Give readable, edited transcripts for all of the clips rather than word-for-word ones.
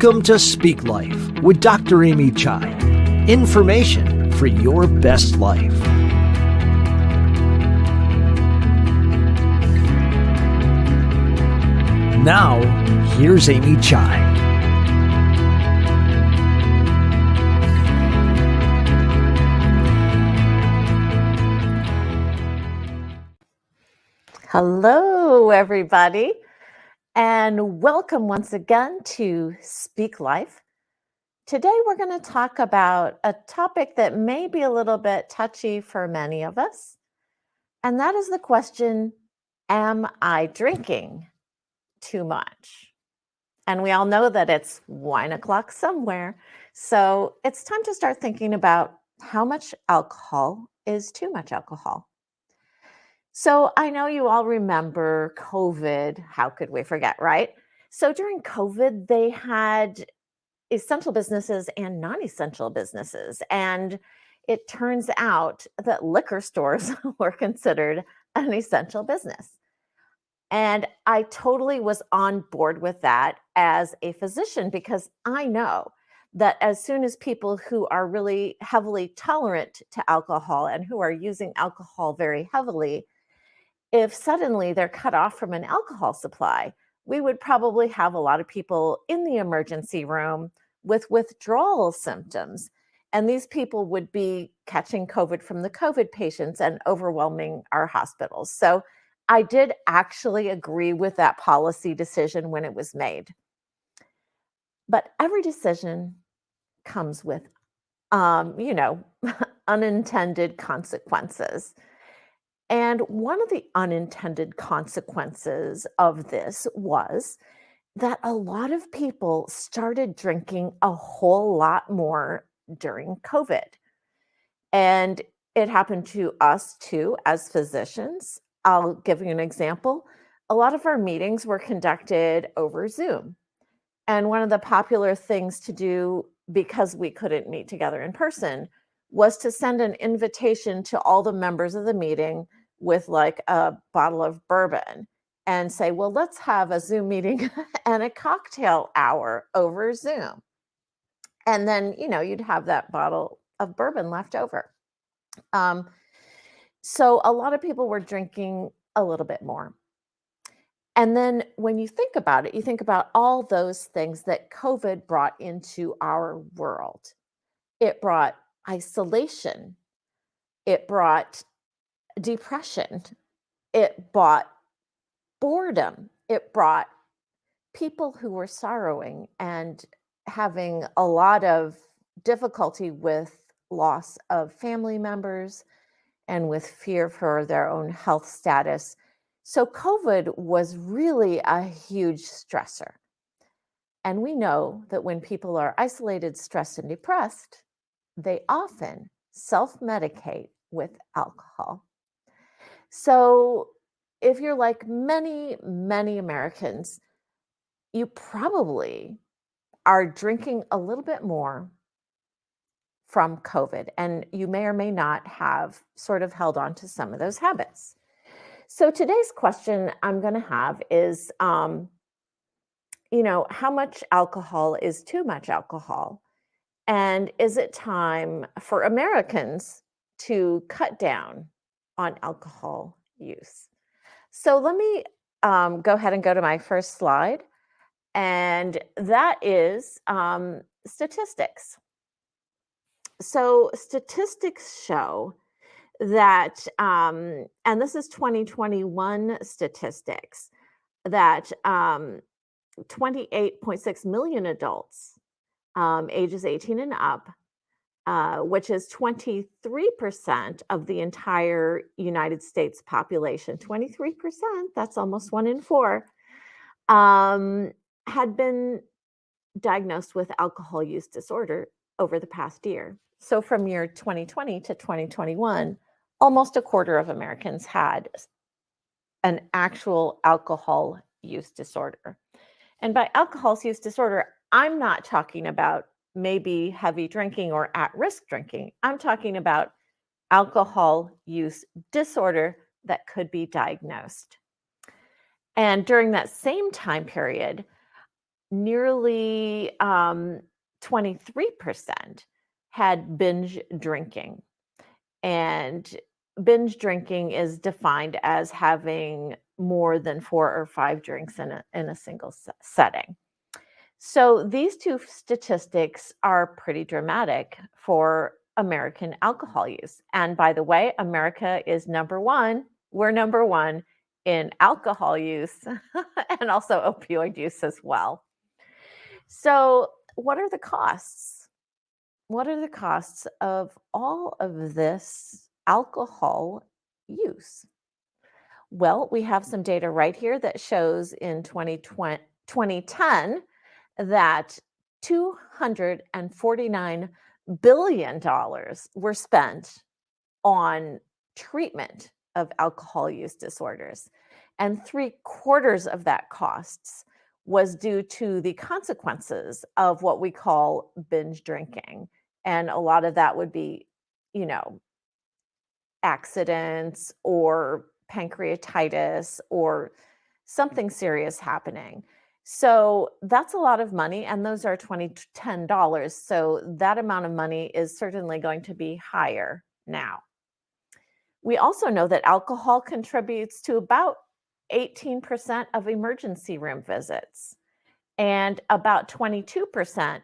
Welcome to Speak Life with Dr. Amy Chai. Information for your best life. Now, here's Amy Chai. Hello, everybody, and welcome once again to Speak Life. Today, we're going to talk about a topic that may be a little bit touchy for many of us, and that is the question, am I drinking too much? And we all know that it's wine o'clock somewhere, so it's time to start thinking about how much alcohol is too much alcohol. So I know you all remember COVID. How could we forget, right? So during COVID, they had essential businesses and non-essential businesses. And it turns out that liquor stores were considered an essential business. And I totally was on board with that as a physician because I know that as soon as people who are really heavily tolerant to alcohol and who are using alcohol very heavily, if suddenly they're cut off from an alcohol supply, we would probably have a lot of people in the emergency room with withdrawal symptoms. And these people would be catching COVID from the COVID patients and overwhelming our hospitals. So I did actually agree with that policy decision when it was made. But every decision comes with, unintended consequences. And one of the unintended consequences of this was that a lot of people started drinking a whole lot more during COVID. And it happened to us too, as physicians. I'll give you an example. A lot of our meetings were conducted over Zoom. And one of the popular things to do, because we couldn't meet together in person, was to send an invitation to all the members of the meeting with like a bottle of bourbon and say, well, let's have a Zoom meeting and a cocktail hour over Zoom. And then, you'd have that bottle of bourbon left over. So a lot of people were drinking a little bit more. And then when you think about it, you think about all those things that COVID brought into our world. It brought isolation. It brought depression. It brought boredom. It brought people who were sorrowing and having a lot of difficulty with loss of family members and with fear for their own health status. So COVID was really a huge stressor. And we know that when people are isolated, stressed, and depressed, they often self-medicate with alcohol. So if you're like many, many Americans, you probably are drinking a little bit more from COVID, and you may or may not have sort of held on to some of those habits. So today's question I'm going to have is, how much alcohol is too much alcohol? And is it time for Americans to cut down on alcohol use? So let me go ahead and go to my first slide. And that is statistics. So statistics show that, and this is 2021 statistics, that 28.6 million adults ages 18 and up, which is 23% of the entire United States population. 23%, that's almost 1 in 4, had been diagnosed with alcohol use disorder over the past year. So from year 2020 to 2021, almost a quarter of Americans had an actual alcohol use disorder. And by alcohol use disorder, I'm not talking about maybe heavy drinking or at-risk drinking. I'm talking about alcohol use disorder that could be diagnosed. And during that same time period, nearly 23% had binge drinking. And binge drinking is defined as having more than 4 or 5 drinks in a single setting. So these two statistics are pretty dramatic for American alcohol use. And by the way, America is number one. We're number one in alcohol use and also opioid use as well. So, what are the costs? What are the costs of all of this alcohol use? Well, we have some data right here that shows in 2010 that $249 billion were spent on treatment of alcohol use disorders. And 3/4 of that costs was due to the consequences of what we call binge drinking. And a lot of that would be, you know, accidents or pancreatitis or something serious happening. So that's a lot of money, and those are 2010 dollars. So that amount of money is certainly going to be higher now. We also know that alcohol contributes to about 18% of emergency room visits and about 22%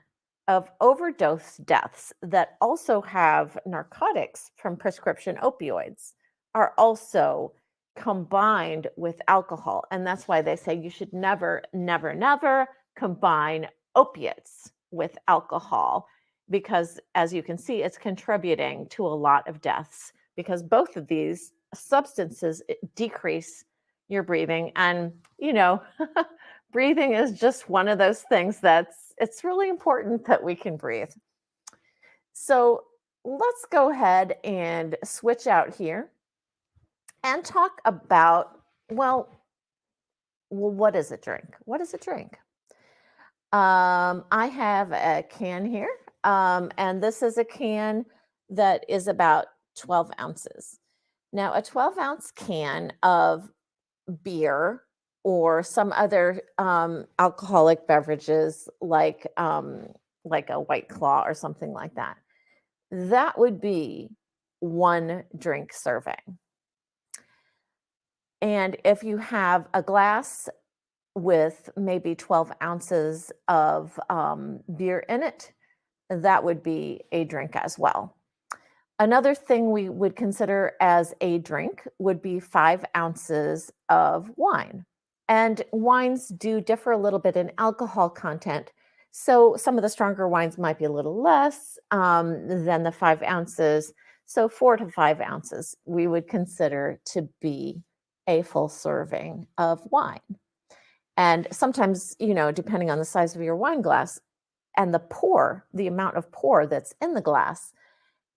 of overdose deaths that also have narcotics from prescription opioids are also combined with alcohol. And that's why they say you should never, never, never combine opiates with alcohol, because as you can see, it's contributing to a lot of deaths because both of these substances decrease your breathing. And, breathing is just one of those things it's really important that we can breathe. So let's go ahead and switch out here and talk about, what is a drink? What is a drink? I have a can here, and this is a can that is about 12 ounces. Now, a 12-ounce can of beer or some other alcoholic beverages like a White Claw or something like that, that would be one drink serving. And if you have a glass with maybe 12 ounces of beer in it, that would be a drink as well. Another thing we would consider as a drink would be 5 ounces of wine. And wines do differ a little bit in alcohol content. So some of the stronger wines might be a little less than the 5 ounces. So 4 to 5 ounces we would consider to be a full serving of wine. And sometimes, depending on the size of your wine glass and the amount of pour that's in the glass,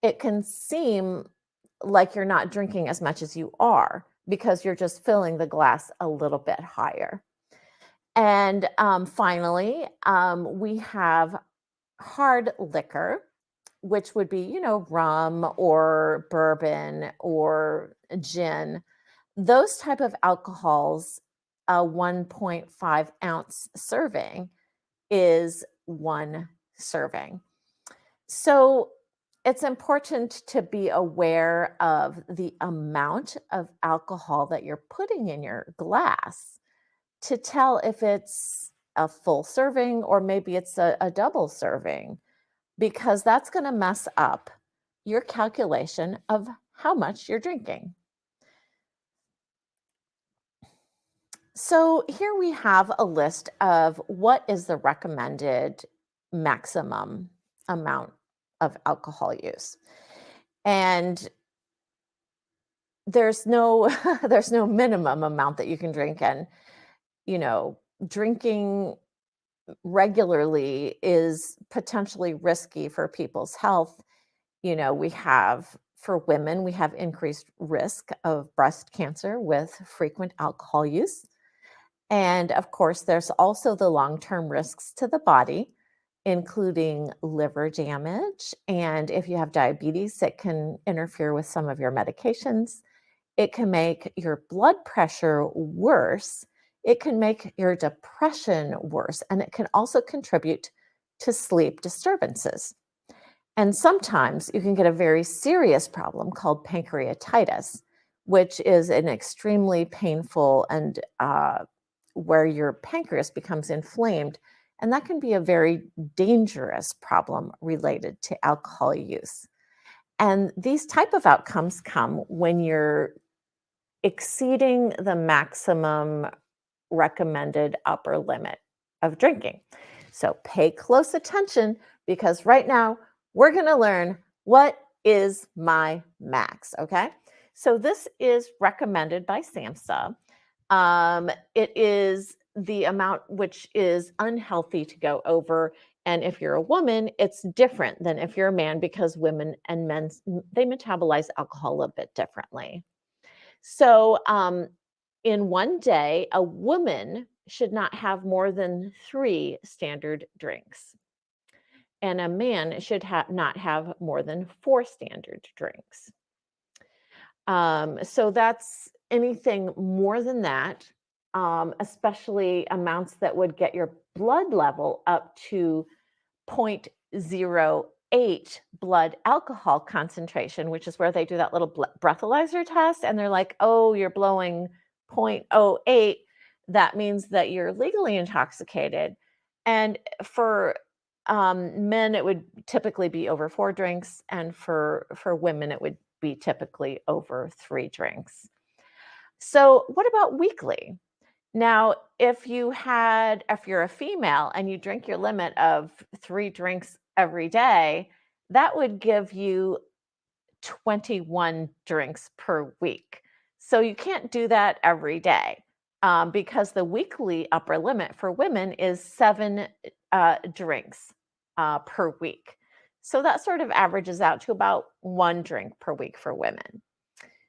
it can seem like you're not drinking as much as you are because you're just filling the glass a little bit higher. And finally, we have hard liquor, which would be, rum or bourbon or gin. Those type of alcohols, a 1.5 ounce serving is one serving. So it's important to be aware of the amount of alcohol that you're putting in your glass to tell if it's a full serving or maybe it's a double serving, because that's going to mess up your calculation of how much you're drinking. So here we have a list of what is the recommended maximum amount of alcohol use. And there's no there's no minimum amount that you can drink, and drinking regularly is potentially risky for people's health. We have, for women, we have increased risk of breast cancer with frequent alcohol use. And of course, there's also the long-term risks to the body, including liver damage. And if you have diabetes, it can interfere with some of your medications. It can make your blood pressure worse it can make your depression worse, and it can also contribute to sleep disturbances. And sometimes you can get a very serious problem called pancreatitis, which is an extremely painful and where your pancreas becomes inflamed. And that can be a very dangerous problem related to alcohol use. And these type of outcomes come when you're exceeding the maximum recommended upper limit of drinking. So pay close attention because right now we're going to learn what is my max. Okay. So this is recommended by SAMHSA. It is the amount which is unhealthy to go over. And if you're a woman, it's different than if you're a man because women and men, they metabolize alcohol a bit differently. So, in one day, a woman should not have more than 3 standard drinks, and a man should not have more than 4 standard drinks. So that's anything more than that, especially amounts that would get your blood level up to 0.08 blood alcohol concentration, which is where they do that little breathalyzer test. And they're like, oh, you're blowing 0.08. That means that you're legally intoxicated. And for men, it would typically be over 4 drinks. And for women, it would be typically over 3 drinks. So, what about weekly? Now, if you're a female and you drink your limit of 3 drinks every day, that would give you 21 drinks per week. So you can't do that every day because the weekly upper limit for women is 7 drinks per week. So that sort of averages out to about 1 drink per week for women.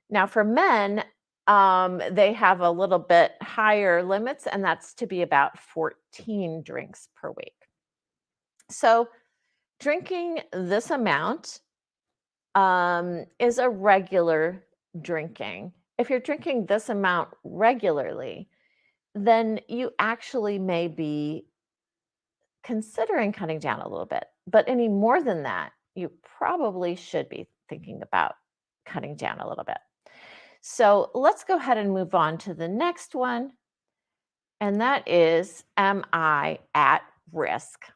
Now, for men, they have a little bit higher limits, and that's to be about 14 drinks per week. So, drinking this amount is a regular drinking. If you're drinking this amount regularly, then you actually may be considering cutting down a little bit. But any more than that, you probably should be thinking about cutting down a little bit. So let's go ahead and move on to the next one. And that is, am I at risk?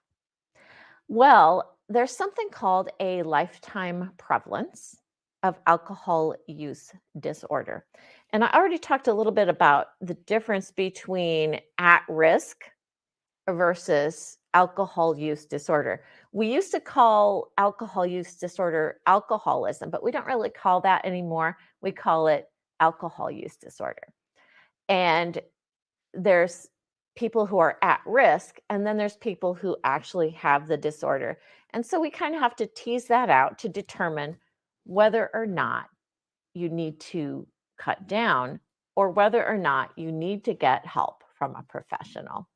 Well, there's something called a lifetime prevalence of alcohol use disorder. And I already talked a little bit about the difference between at risk versus alcohol use disorder. We used to call alcohol use disorder alcoholism, but we don't really call that anymore. We call it alcohol use disorder. And there's people who are at risk, and then there's people who actually have the disorder. And so we kind of have to tease that out to determine whether or not you need to cut down or whether or not you need to get help from a professional.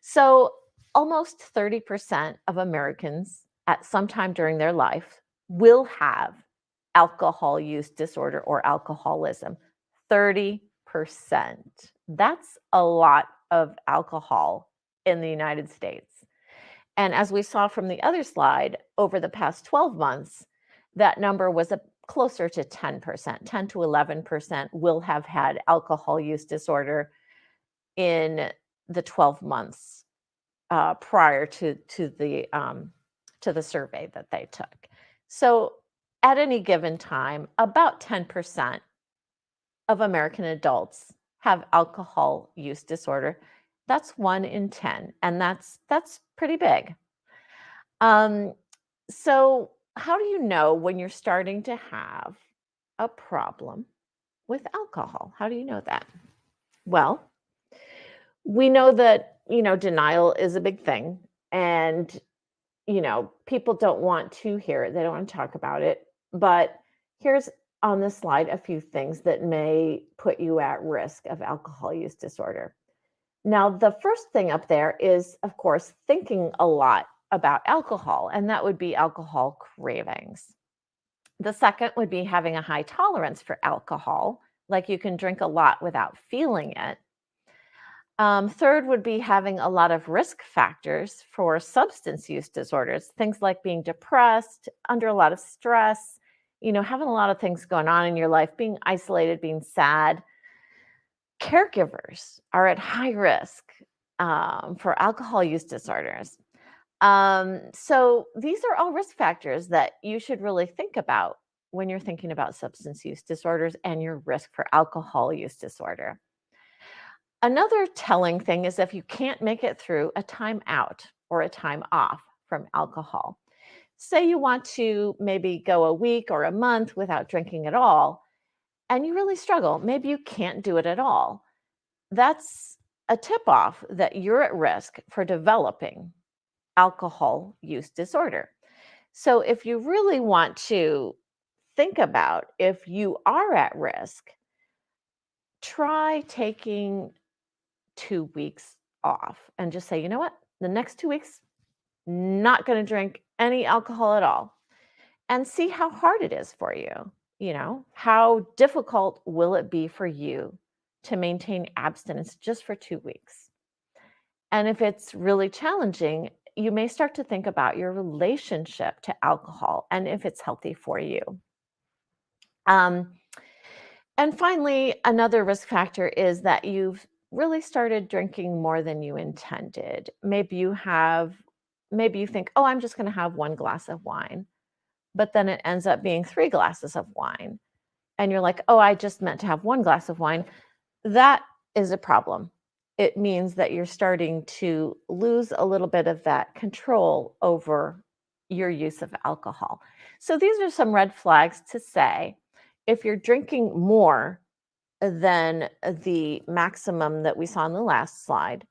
So, almost 30% of Americans at some time during their life will have alcohol use disorder or alcoholism. 30%. That's a lot of alcohol in the United States. And as we saw from the other slide, over the past 12 months, that number was closer to 10%. 10 to 11% will have had alcohol use disorder in the 12 months prior to the survey that they took. So at any given time, about 10% of American adults have alcohol use disorder. That's 1 in 10, and that's pretty big. So how do you know when you're starting to have a problem with alcohol? How do you know that? Well, we know that, denial is a big thing, and people don't want to hear it. They don't want to talk about it. But here's on this slide a few things that may put you at risk of alcohol use disorder. Now, the first thing up there is, of course, thinking a lot about alcohol, and that would be alcohol cravings. The second would be having a high tolerance for alcohol, like you can drink a lot without feeling it. Third would be having a lot of risk factors for substance use disorders, things like being depressed, under a lot of stress, having a lot of things going on in your life, being isolated, being sad. Caregivers are at high risk for alcohol use disorders. So these are all risk factors that you should really think about when you're thinking about substance use disorders and your risk for alcohol use disorder. Another telling thing is if you can't make it through a time out or a time off from alcohol. Say you want to maybe go a week or a month without drinking at all, and you really struggle. Maybe you can't do it at all. That's a tip off that you're at risk for developing alcohol use disorder. So, if you really want to think about if you are at risk, try taking 2 weeks off and just say, you know what, the next 2 weeks, not going to drink any alcohol at all, and see how hard it is for you. How difficult will it be for you to maintain abstinence just for 2 weeks? And if it's really challenging, you may start to think about your relationship to alcohol and if it's healthy for you. Um, and finally, another risk factor is that you've really started drinking more than you intended. Maybe you think, oh, I'm just going to have 1 glass of wine, but then it ends up being 3 glasses of wine. And you're like, oh, I just meant to have 1 glass of wine. That is a problem. It means that you're starting to lose a little bit of that control over your use of alcohol. So these are some red flags to say if you're drinking more than the maximum that we saw on the last slide,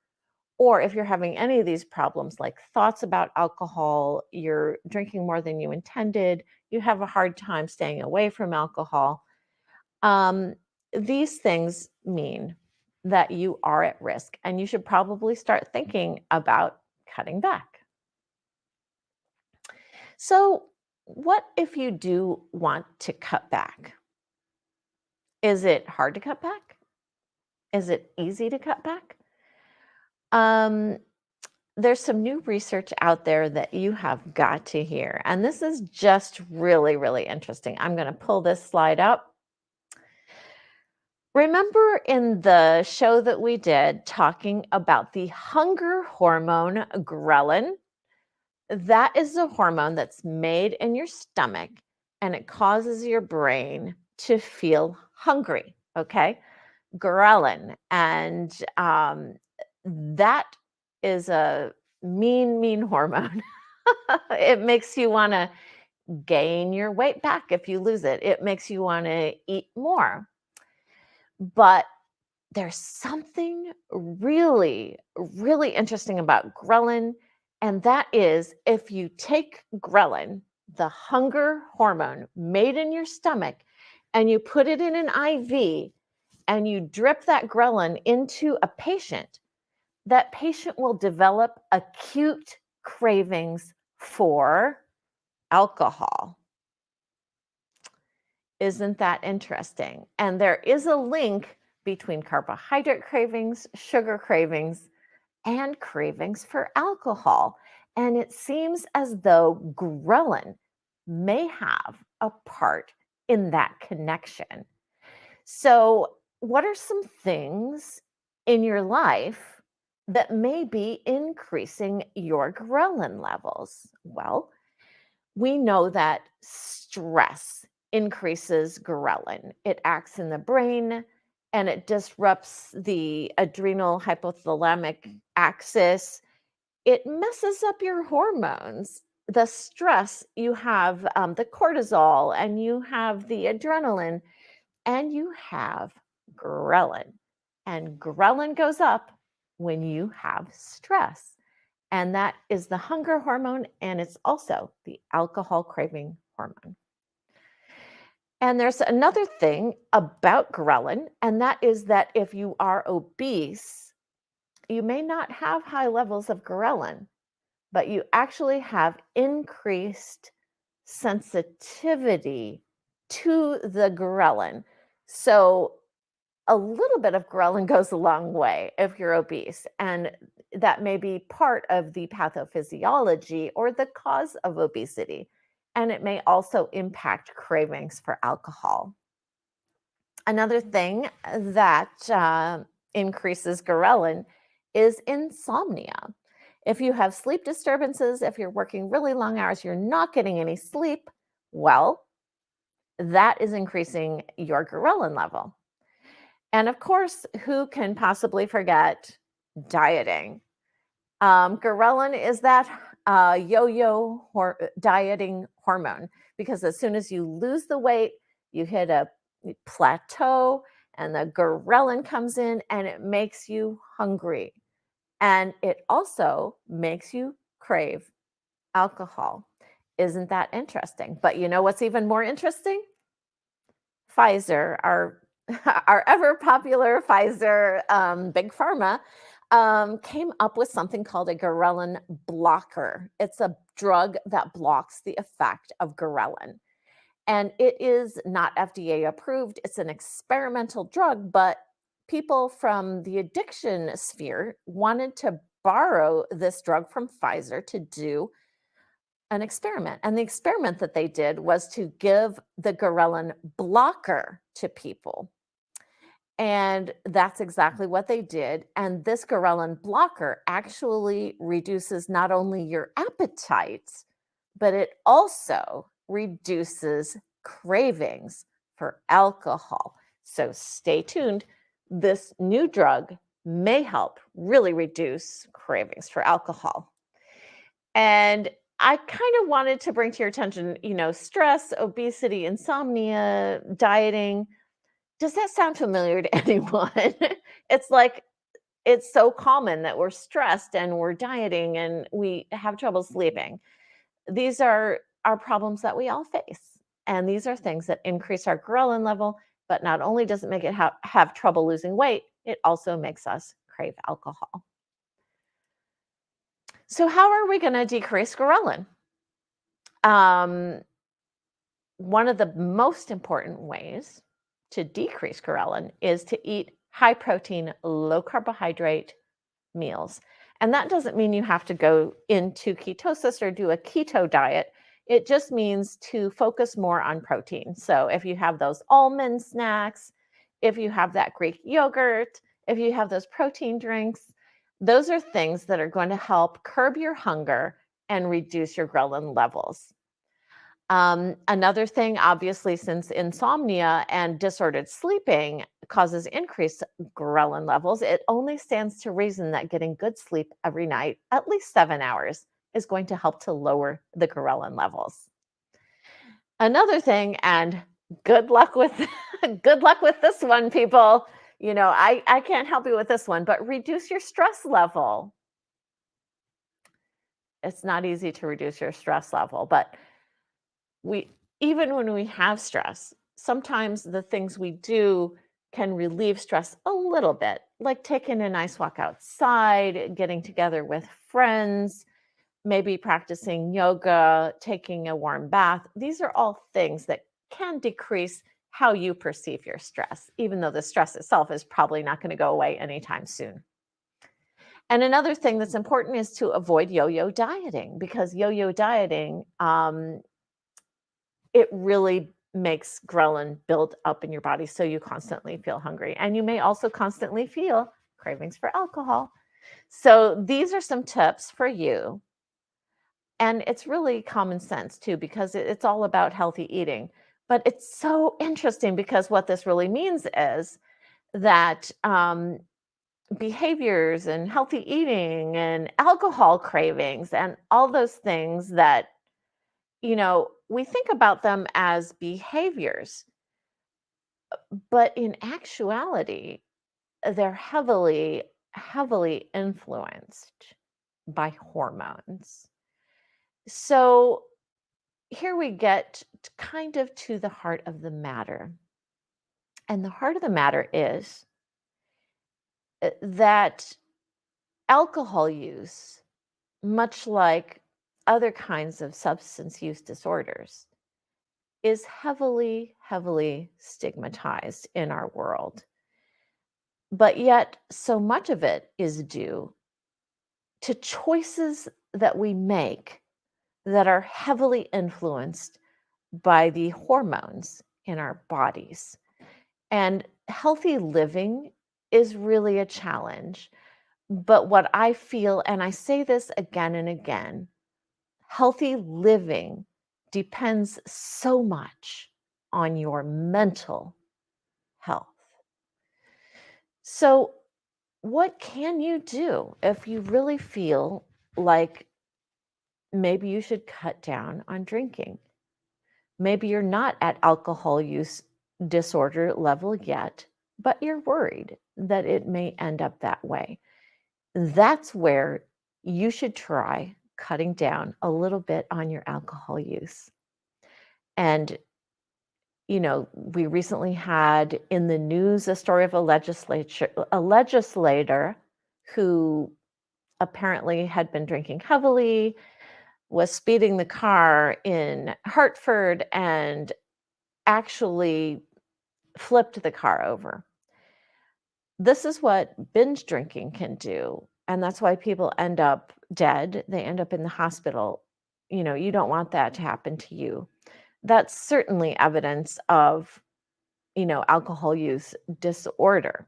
or if you're having any of these problems like thoughts about alcohol, you're drinking more than you intended, you have a hard time staying away from alcohol, um, these things mean that you are at risk and you should probably start thinking about cutting back. So, what if you do want to cut back? Is it hard to cut back? Is it easy to cut back? Um, there's some new research out there that you have got to hear. And this is just really, really interesting. I'm going to pull this slide up. Remember in the show that we did talking about the hunger hormone ghrelin? That is the hormone that's made in your stomach and it causes your brain to feel hungry. Okay. Ghrelin. And that is a mean, mean hormone. It makes you want to gain your weight back if you lose it, it makes you want to eat more. But there's something really, really interesting about ghrelin, and that is if you take ghrelin, the hunger hormone made in your stomach, and you put it in an IV and you drip that ghrelin into a patient, that patient will develop acute cravings for alcohol. Isn't that interesting? And there is a link between carbohydrate cravings, sugar cravings, and cravings for alcohol. And it seems as though ghrelin may have a part in that connection. So, what are some things in your life that may be increasing your ghrelin levels? Well, we know that stress increases ghrelin. It acts in the brain and it disrupts the adrenal hypothalamic axis. It messes up your hormones. The stress, you have the cortisol and you have the adrenaline and you have ghrelin. And ghrelin goes up when you have stress. And that is the hunger hormone, and it's also the alcohol craving hormone. And there's another thing about ghrelin, and that is that if you are obese, you may not have high levels of ghrelin, but you actually have increased sensitivity to the ghrelin. So a little bit of ghrelin goes a long way if you're obese, and that may be part of the pathophysiology or the cause of obesity. And it may also impact cravings for alcohol. Another thing that increases ghrelin is insomnia. If you have sleep disturbances, if you're working really long hours, you're not getting any sleep, well, that is increasing your ghrelin level. And of course, who can possibly forget dieting? Ghrelin is that yo-yo dieting hormone, because as soon as you lose the weight, you hit a plateau and the ghrelin comes in and it makes you hungry. And it also makes you crave alcohol. Isn't that interesting? But you know what's even more interesting? Pfizer, our our ever popular Pfizer, big pharma, came up with something called a ghrelin blocker. It's a drug that blocks the effect of ghrelin, and it is not FDA approved. It's an experimental drug, but people from the addiction sphere wanted to borrow this drug from Pfizer to do an experiment. And the experiment that they did was to give the ghrelin blocker to people. And that's exactly what they did. And this ghrelin blocker actually reduces not only your appetite, but it also reduces cravings for alcohol. So stay tuned. This new drug may help really reduce cravings for alcohol. And I kind of wanted to bring to your attention, stress, obesity, insomnia, dieting. Does that sound familiar to anyone? It's like it's so common that we're stressed and we're dieting and we have trouble sleeping. These are problems that we all face. And these are things that increase our ghrelin level, but not only does it make it have trouble losing weight, it also makes us crave alcohol. So, how are we going to decrease ghrelin? Um, One of the most important ways to decrease ghrelin is to eat high protein, low carbohydrate meals. And that doesn't mean you have to go into ketosis or do a keto diet. It just means to focus more on protein. So if you have those almond snacks, if you have that Greek yogurt, if you have those protein drinks, those are things that are going to help curb your hunger and reduce your ghrelin levels. Another thing, obviously, since insomnia and disordered sleeping causes increased ghrelin levels, it only stands to reason that getting good sleep every night, at least 7 hours, is going to help to lower the ghrelin levels. Another thing, and good luck with good luck with this one, people. I can't help you with this one, but reduce your stress level. It's not easy to reduce your stress level, but we even when we have stress, sometimes the things we do can relieve stress a little bit, like taking a nice walk outside, getting together with friends, maybe practicing yoga, taking a warm bath. These are all things that can decrease how you perceive your stress, even though the stress itself is probably not going to go away anytime soon. And another thing that's important is to avoid yo-yo dieting, because yo-yo dieting it really makes ghrelin build up in your body, so you constantly feel hungry. And you may also constantly feel cravings for alcohol. So these are some tips for you. And it's really common sense too, because it's all about healthy eating. But it's so interesting, because what this really means is that behaviors and healthy eating and alcohol cravings and all those things that we think about them as behaviors, but in actuality, they're heavily, heavily influenced by hormones. So here we get kind of to the heart of the matter. And the heart of the matter is that alcohol use, much like other kinds of substance use disorders, is heavily, heavily stigmatized in our world. But yet, so much of it is due to choices that we make that are heavily influenced by the hormones in our bodies. And healthy living is really a challenge. But what I feel, and I say this again and again, healthy living depends so much on your mental health. So, what can you do if you really feel like maybe you should cut down on drinking? Maybe you're not at alcohol use disorder level yet, but you're worried that it may end up that way. That's where you should try cutting down a little bit on your alcohol use. And, we recently had in the news a story of a legislator who apparently had been drinking heavily, was speeding the car in Hartford, and actually flipped the car over. This is what binge drinking can do. And that's why people end up dead. They end up in the hospital. You don't want that to happen to you. That's certainly evidence of, alcohol use disorder.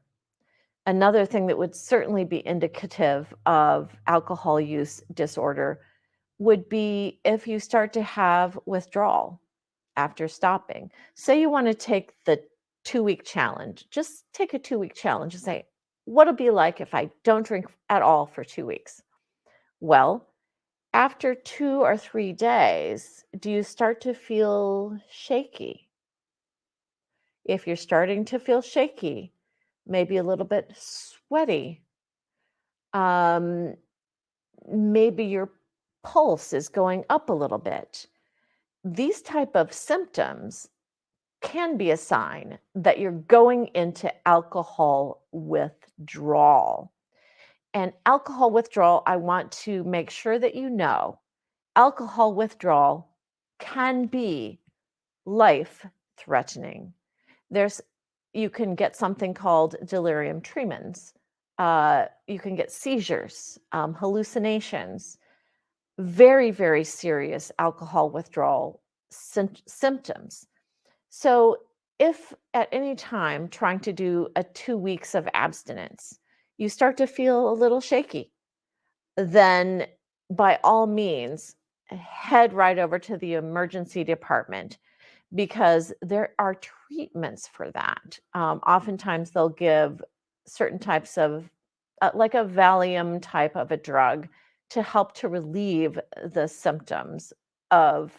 Another thing that would certainly be indicative of alcohol use disorder would be if you start to have withdrawal after stopping. Say you want to take the 2-week challenge. Just take a 2-week challenge and say, what'll it be like if I don't drink at all for 2 weeks? Well, after 2 or 3 days, do you start to feel shaky? If you're starting to feel shaky, maybe a little bit sweaty, um, maybe your pulse is going up a little bit. These type of symptoms can be a sign that you're going into alcohol withdrawal. And alcohol withdrawal, I want to make sure that you know, alcohol withdrawal can be life threatening. There's You can get something called delirium tremens. You can get seizures, hallucinations, very, very serious alcohol withdrawal symptoms. So, if at any time trying to do a 2 weeks of abstinence, you start to feel a little shaky, then by all means, head right over to the emergency department because there are treatments for that. Oftentimes, they'll give certain types of, like a Valium type of a drug, to help to relieve the symptoms of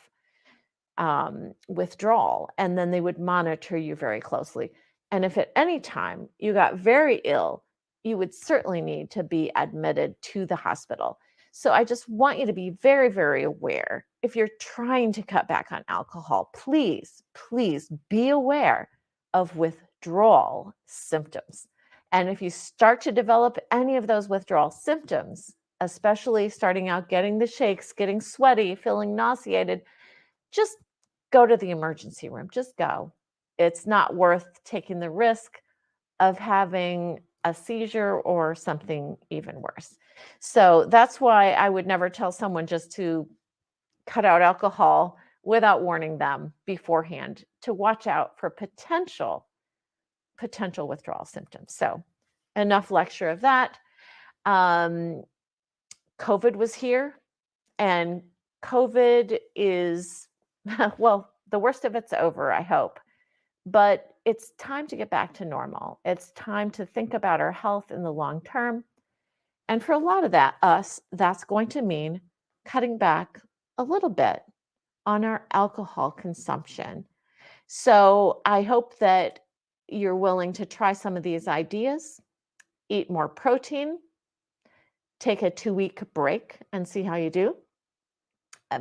withdrawal, and then they would monitor you very closely. And if at any time you got very ill, you would certainly need to be admitted to the hospital. So I just want you to be very, very aware. If you're trying to cut back on alcohol, please, please be aware of withdrawal symptoms. And if you start to develop any of those withdrawal symptoms, especially starting out getting the shakes, getting sweaty, feeling nauseated, just go to the emergency room. Just go. It's not worth taking the risk of having a seizure or something even worse. So that's why I would never tell someone just to cut out alcohol without warning them beforehand to watch out for potential withdrawal symptoms. So enough lecture of that. Um, COVID was here, and COVID is, well, the worst of it's over, I hope. But it's time to get back to normal. It's time to think about our health in the long term. And for a lot of that's going to mean cutting back a little bit on our alcohol consumption. So I hope that you're willing to try some of these ideas, eat more protein, take a 2-week break and see how you do.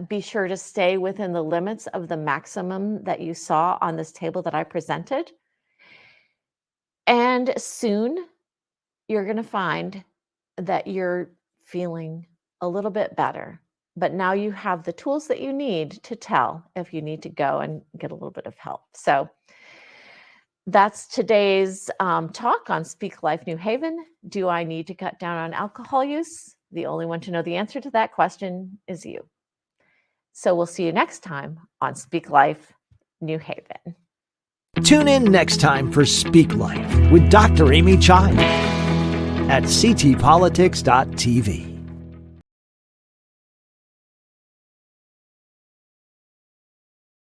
Be sure to stay within the limits of the maximum that you saw on this table that I presented. And soon you're going to find that you're feeling a little bit better. But now you have the tools that you need to tell if you need to go and get a little bit of help. So That's today's talk on Speak Life New Haven. Do I need to cut down on alcohol use? The only one to know the answer to that question is you. So we'll see you next time on Speak Life New Haven. Tune in next time for Speak Life with Dr. Amy Chai at ctpolitics.tv.